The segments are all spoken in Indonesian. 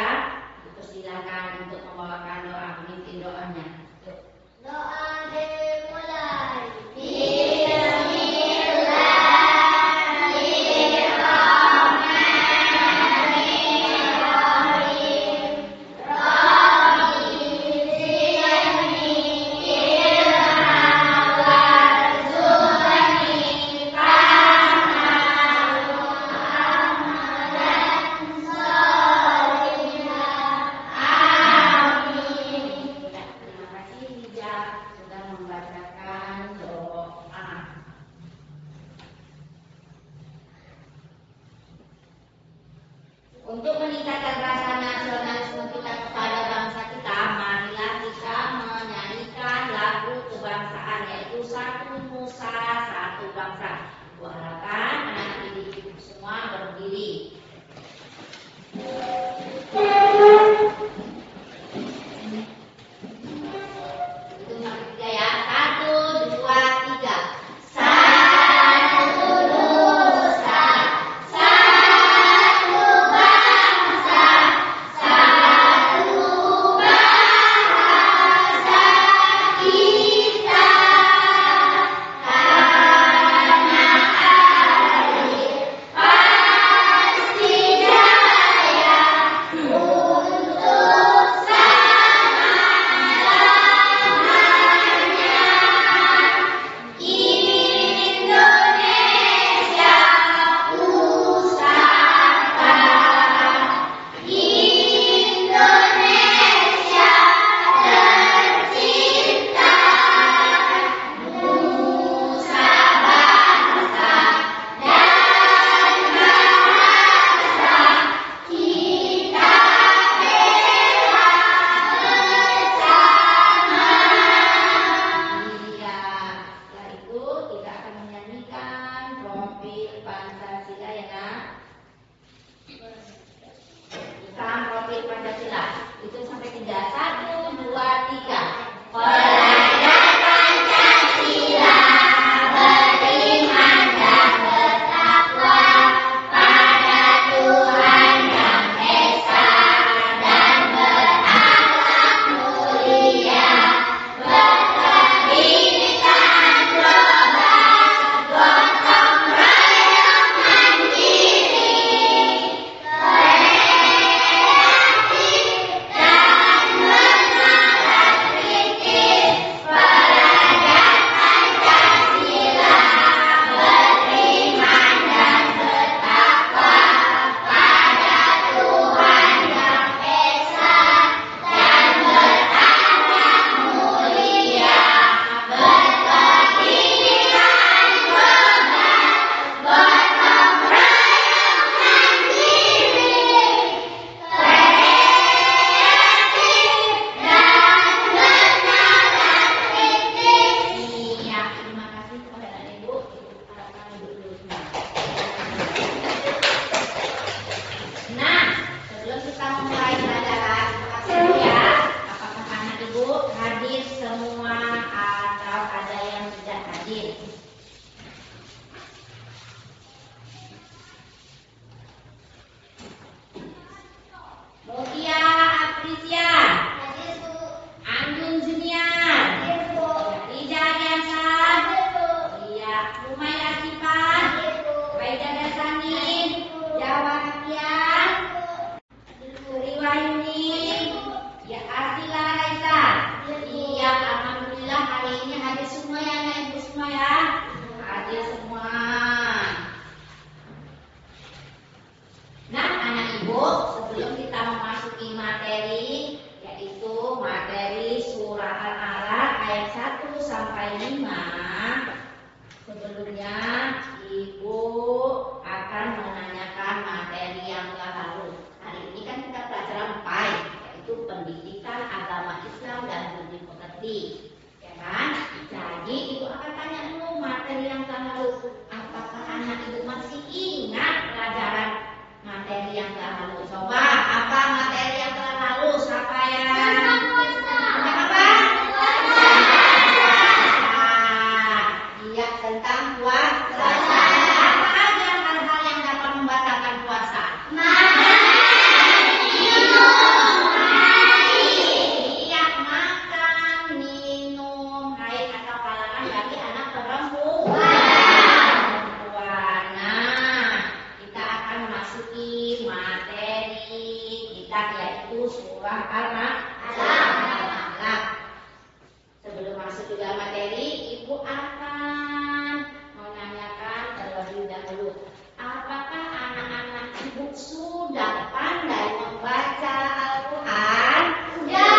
ya. Persilakan untuk membawakan doa, memimpin doanya. Doa dimulai. Untuk meningkatkan rasa nasionalisme kita kepada bangsa kita, marilah kita menyanyikan lagu kebangsaan, yaitu Satu Nusa Satu Bangsa. Ibu harapkan anak didik semua berdiri. Itu yang ketiga ya. 1, 2, 3. Makan, minum, surah Al-Alaq. Sebelum masuk juga materi, Ibu akan menanyakan terlebih dahulu, apakah anak-anak Ibu sudah pandai membaca Al-Quran? Sudah.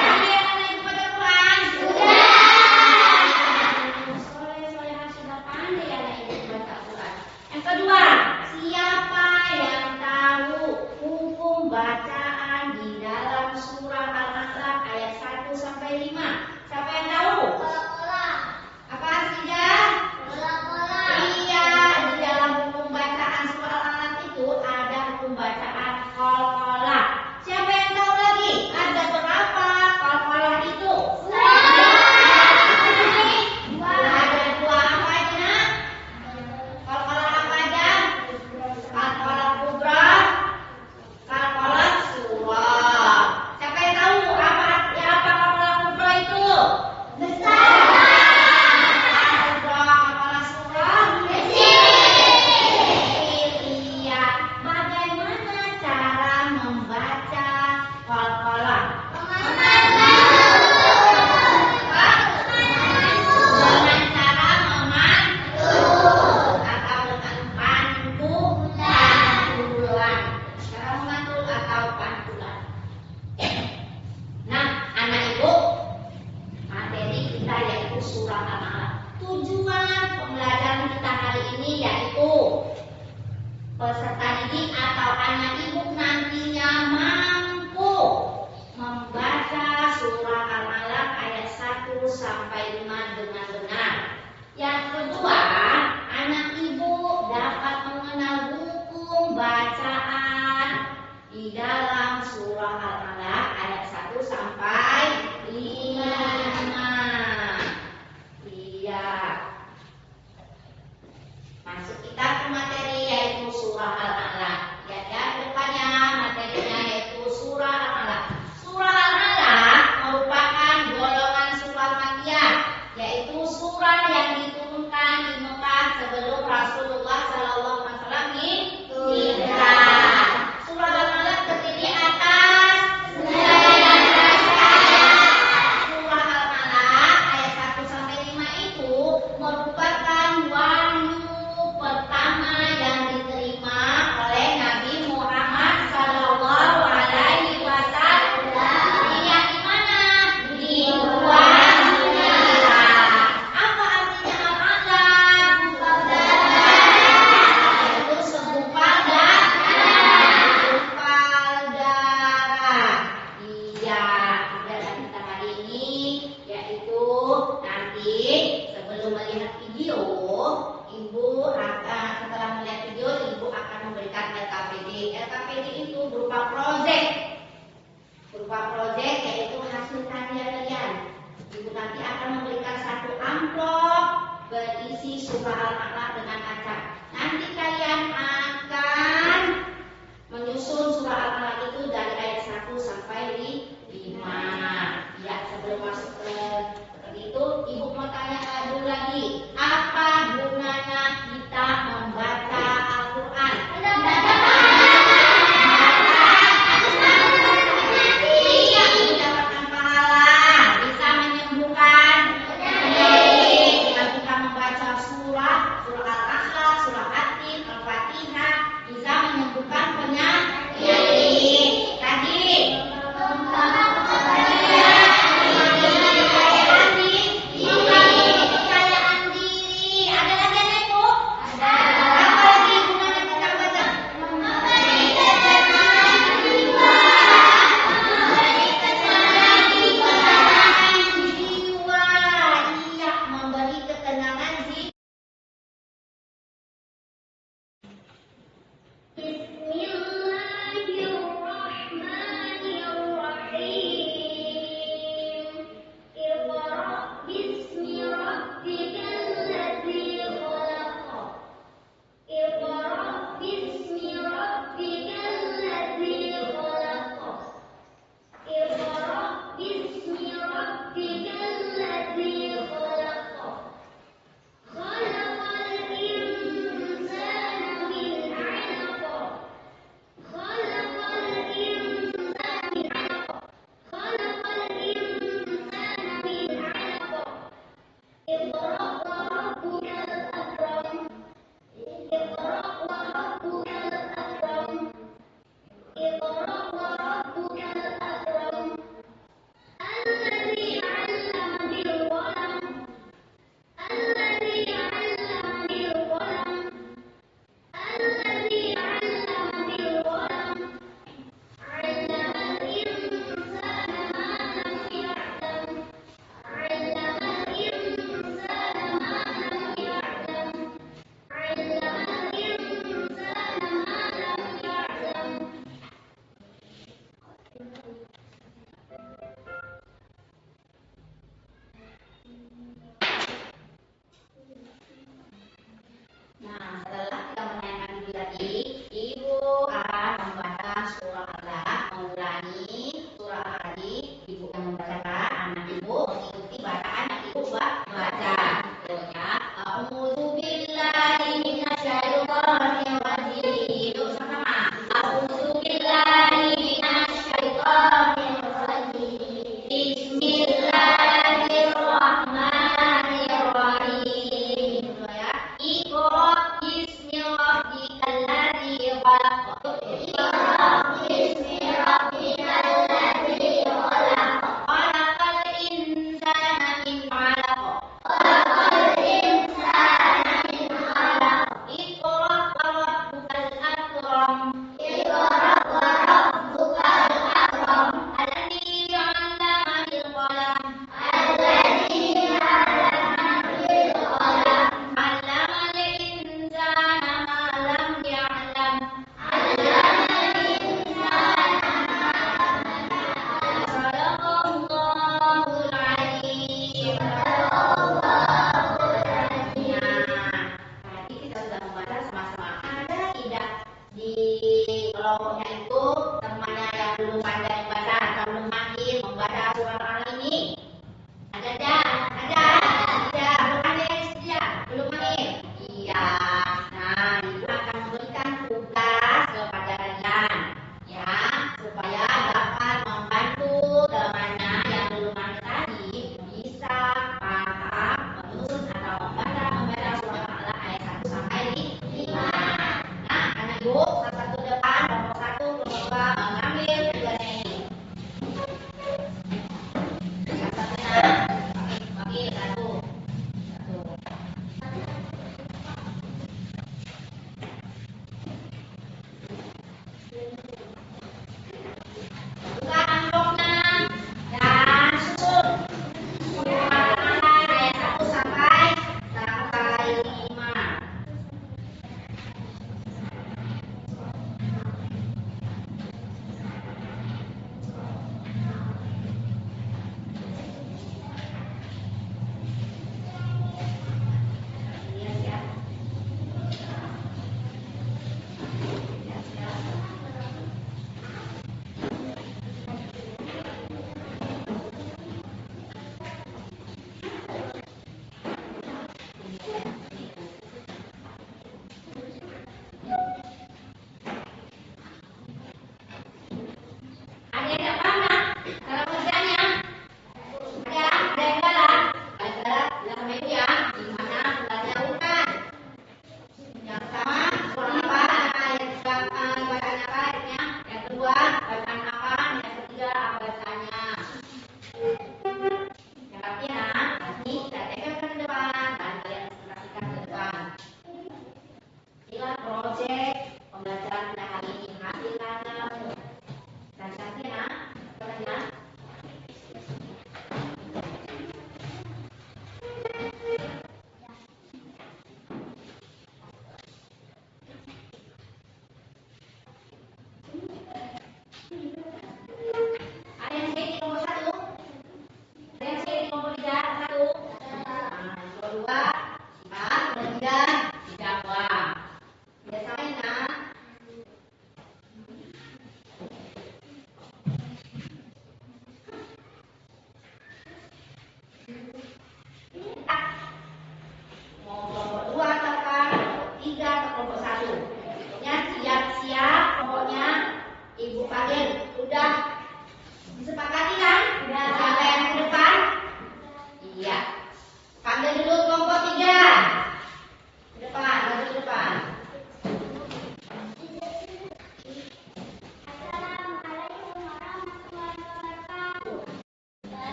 Pandai anak Ibu baca Quran? Sudah. Soleh-solehah sudah pandai anak Ibu baca Al-Quran. Yang kedua, siapa yang tahu hukum bacaan di dalam surah Al-Alaq ayat 1 sampai 5? Siapa yang tahu? Pola-pola. Apa saja? Pola-pola. Iya, di dalam hukum bacaan surah Al-Alaq itu ada hukum bacaan qol-qolah. Siapa yang tahu lagi? Ada berapa qol-qolah itu? Ada dua apa aja? Qol-qolah apa aja? Qol-qolah kubra, qol-qolah surah. Siapa yang tahu apa qol-qolah kubra itu? Besar. Qol-qolah surah Kecil. Iya. Bagaimana cara membaca qol-qolah? Dengan cara memantul atau dengan pantulan. Cara memantul atau pantulan. Nah, anak Ibu, materi kita yaitu surah Al-Alaq. Tujuan pembelajaran kita hari ini yaitu peserta didik atau anak Ibu nantinya mampu membaca surah Al-Alaq ayat 1 sampai 5 dengan benar. Yang kedua, anak Ibu dapat mengenal hukum bacaan di dalam surah Al-Alaq ayat 1 sampai 5. Iya. Masuk kita ke materi yaitu surah Al-Alaq. Lihat ya, depannya materinya yaitu surah Al-Alaq. Surah Al-Alaq merupakan golongan surah Makkiyah, yaitu surah yang diturunkan di Mekah sebelum Rasulullah SAW hijrah. Surah Al-Alaq terdiri atas 19 ayat. Surah Al-Alaq ayat 1 sampai 5 itu merupakan wahyu pertama yang diterima oleh Nabi Muhammad SAW. Yang di mana? Di Gua Hira. Apa artinya Al-Alaq? Itu segumpal darah. Iya, pelajaran kita hari ini yaitu nanti sebelum melihat video, Ibu akan setelah melihat video, Ibu akan memberikan LKPD. LKPD itu berupa proyek yaitu hasil karya kalian. Ibu nanti akan memberikan satu amplop berisi surah Al-Alaq dengan acak. Nanti kalian akan menyusun surah Al-Alaq itu dari ayat 1 sampai 5. Ya, sebelum masuk ke seperti itu, Ibu mau tanya dulu lagi, apa gunanya kita membaca Al-Quran? Iya, mendapatkan pahala, bisa menyembuhkan penyakit. Dengan kita membaca surah Nah, setelah kita menanyakan ibu tadi, ibu akan membaca surah Al-Alaq, mengulangi surah Al tadi, ibu yang membacakan, anak ibu mengikuti bacaan yang ibu baca. Ya, a'udzu billahi minasyaitonir rajim. Yuk sama-sama. A'udzu billahi minasyaitonir rajim.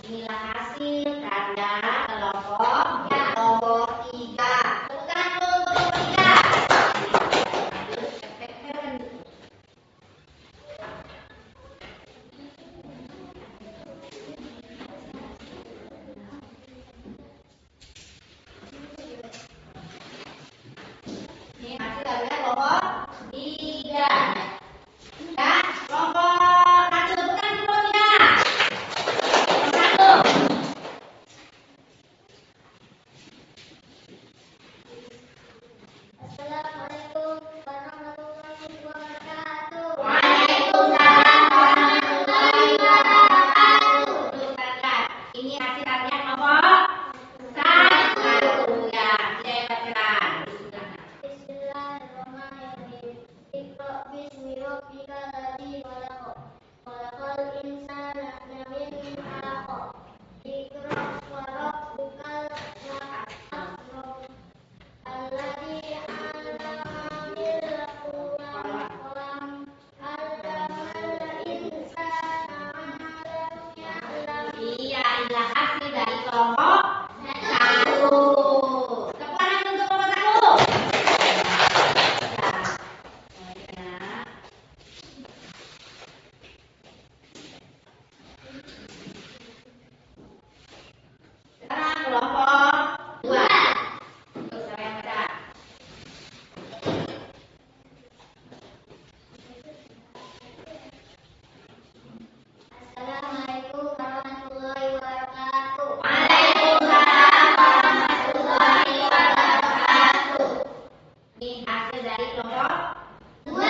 Inilah hasil karya kelompok nomor 3. Tepukan dulu untuk nomor 3. Ini hasil karya kelompok 3. Ya, kelompok 1 tepukan dulu 3. Nomor 1. Assalamualaikum warahmatullahi wabarakatuh. Waalaikumsalam warahmatullahi wabarakatuh. Betul saja. Ini hasil karya kelompok 1 ya. Saya bacakan. Bismillahirrahmanirrahim. Iqra bismi rabbikal ladzi khalaq. Khalaqal insana min 'alaq. Iqra wa rabbukal akram. Alladzi 'allama bil qalam. 'Allamal insana ma lam ya'lam. Iya, inilah hasil dari kelompok 1. Tepuk tangan untuk kelompok 1. Ya. Sekarang kelompok 2. Untuk siapa yang baca? Assalamualaikum warahmatullahi wabarakatuh. Waalaikumsalam warahmatullahi wabarakatuh. Ini hasil dari kelompok 2. Ya,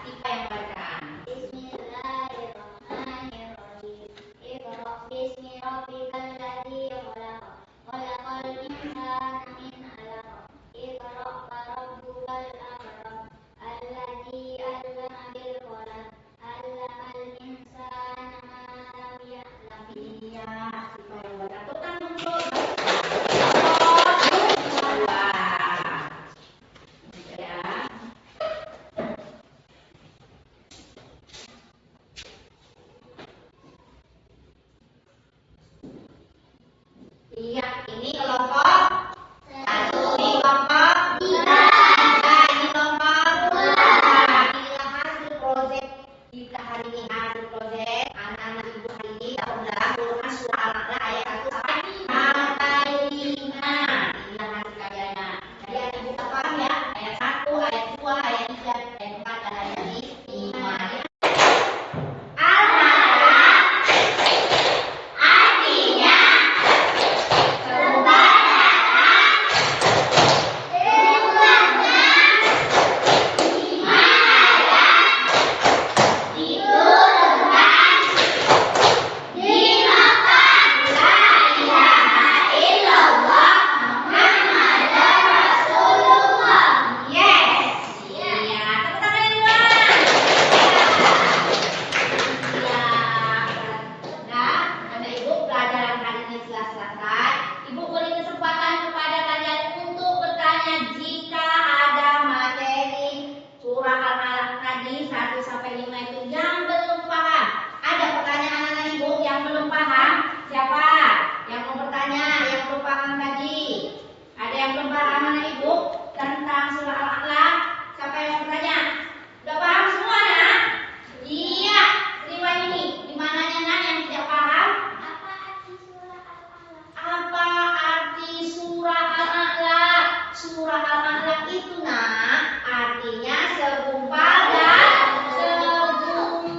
siapa yang baca? Bismillahirrahmanirrahim. Iqra bismi rabbikal ladzi khalaq. Khalaqal insana min 'alaq. Iqra wa rabbukal akram. Alladzi 'allama bil qalam. 'Allamal insana ma lam ya'lam. Iya, siapa yang baca? Tepuk tangan untuk kelompok 2. Ya. Iya, ini kelompok 1, ini kelompok 3, ini kelompok 2. Inilah hasil proyek kita hari ini. Hasil proyek anak-anak ibu hari ini dapat Quran surah Al-A'la ayat 1 sampai 5. Inilah hasil karyanya. Jadi anak ibu paham ya, ayat 1, ayat 2, ayat 3, ayat 4, dan ayat 5. Al-A'la artinya sebuah itu nak artinya segumpal dan segumpal.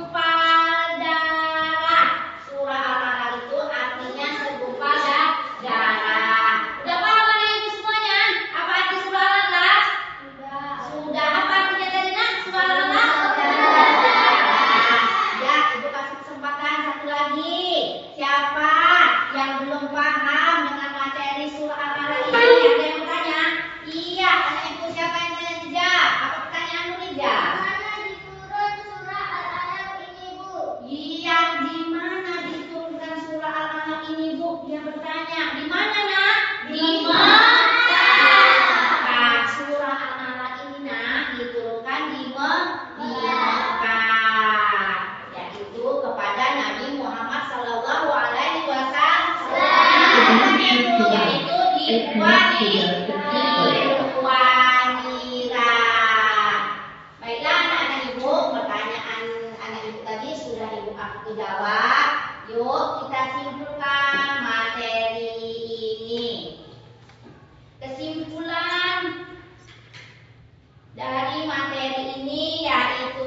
jawab. Yuk kita simpulkan materi ini. Kesimpulan dari materi ini yaitu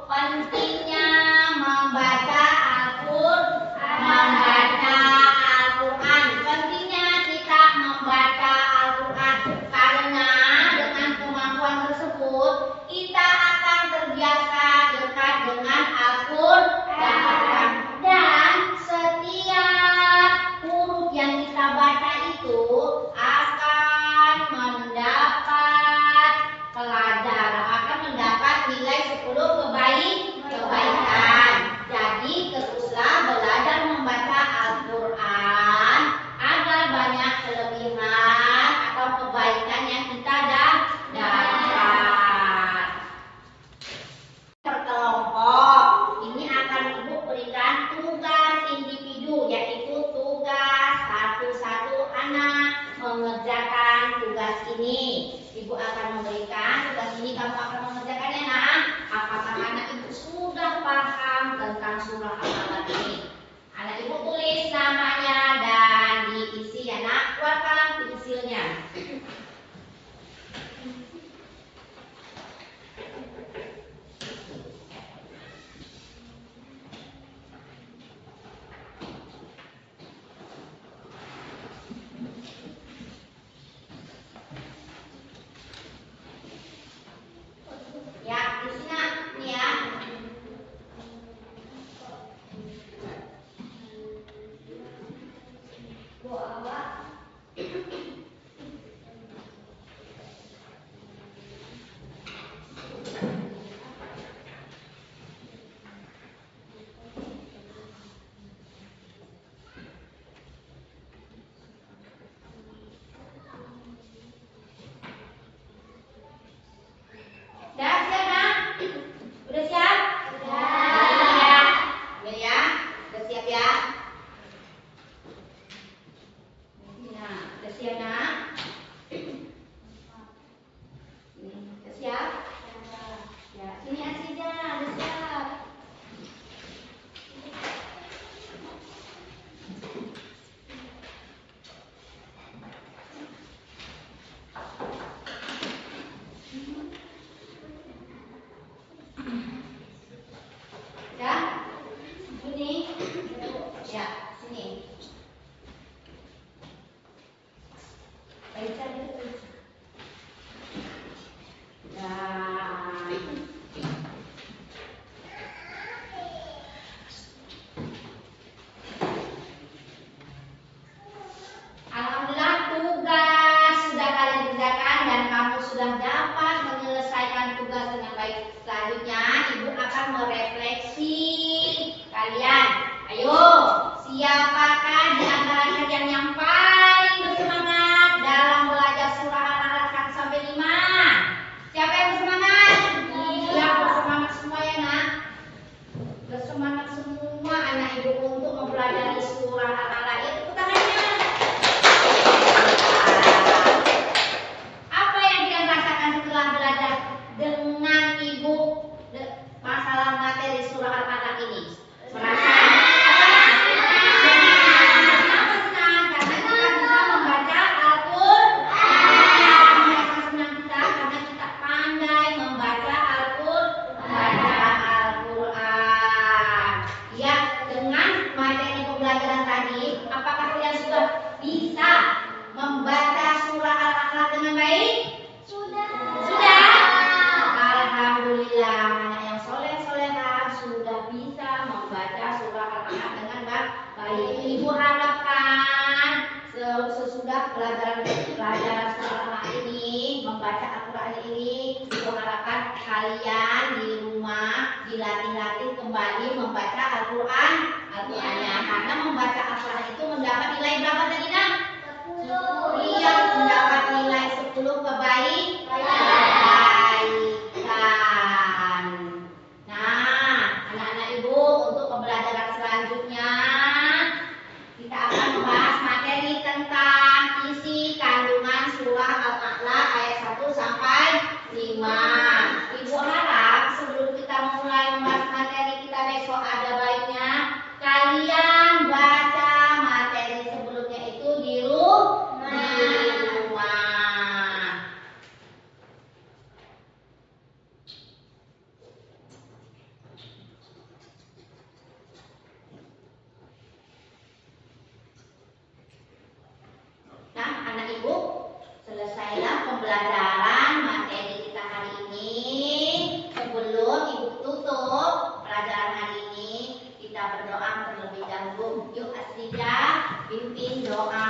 pentingnya membaca Al-Quran. Pentingnya kita membaca Al-Quran karena dengan kemampuan tersebut kita akan terbiasa dekat dengan Al-Quran, dan setiap huruf yang kita baca itu akan mendapat pelajaran, akan mendapat nilai 10 kebaikan. Jadi teruslah belajar membaca Al-Quran agar banyak kelebihan atau kebaikan yang kita dapat. Berkelompok ini akan Ibu berikan tugas individu, yaitu tugas satu-satu anak mengerjakan tugas ini. Ibu akan memberikan tugas ini, kamu akan mengerjakannya, nak. Apakah anak Ibu sudah paham tentang surah Al-Alaq ini? Anak Ibu tulis namanya dan diisi, ya nak. Keluarkan pensilnya. Ya, di sini nih ya. Udah siap, nak? Udah siap? Udah ya. Udah siap ya. Nah, udah siap, nak? Udah siap? Ya, sini aja, udah siap. Ya, sini. Ya, sini. Baca dulu. Nah, alhamdulillah tugas sudah kalian kerjakan dan kamu sudah dapat menyelesaikan tugas dengan baik. Selanjutnya Ibu akan merefleksi kalian. Ayo, siapakah di antara kalian yang paling bersemangat dalam belajar surah Al-Alaq 1 sampai 5? Siapa yang bersemangat? Iya, bersemangat semua ya, nak. Bersemangat semua anak Ibu untuk mempelajari surah Al-Alaq. Tepuk tangannya. Apa yang kalian rasakan setelah belajar dengan Ibu masalah materi surah Al-Alaq ini? Merasa senang karena kita bisa membaca Al-Quran. Merasa senang kita karena kita pandai membaca Al-Quran. Ya, dengan materi pembelajaran tadi, apakah kalian sudah bisa membaca surah Al-Alaq dengan baik? Sudah. Alhamdulillah, anak yang soleh-solehah sudah bisa membaca surah Al-Alaq dengan baik. Ibu harapkan sesudah pelajaran surah Al-Alaq ini, membaca Al-Quran ini, ibu harapkan kalian di rumah dilatih-latih kembali membaca Al-Qurannya. Karena membaca Al-Quran itu mendapat nilai berapa tadi, nak? 10. Iya, mendapat nilai 10 kebaikan. Nah, anak-anak Ibu, untuk pembelajaran selanjutnya kita akan membahas materi tentang isi Selesailah pembelajaran materi kita hari ini. Sebelum Ibu tutup pelajaran hari ini, kita berdoa terlebih dahulu. Yuk Asyidah, pimpin doa.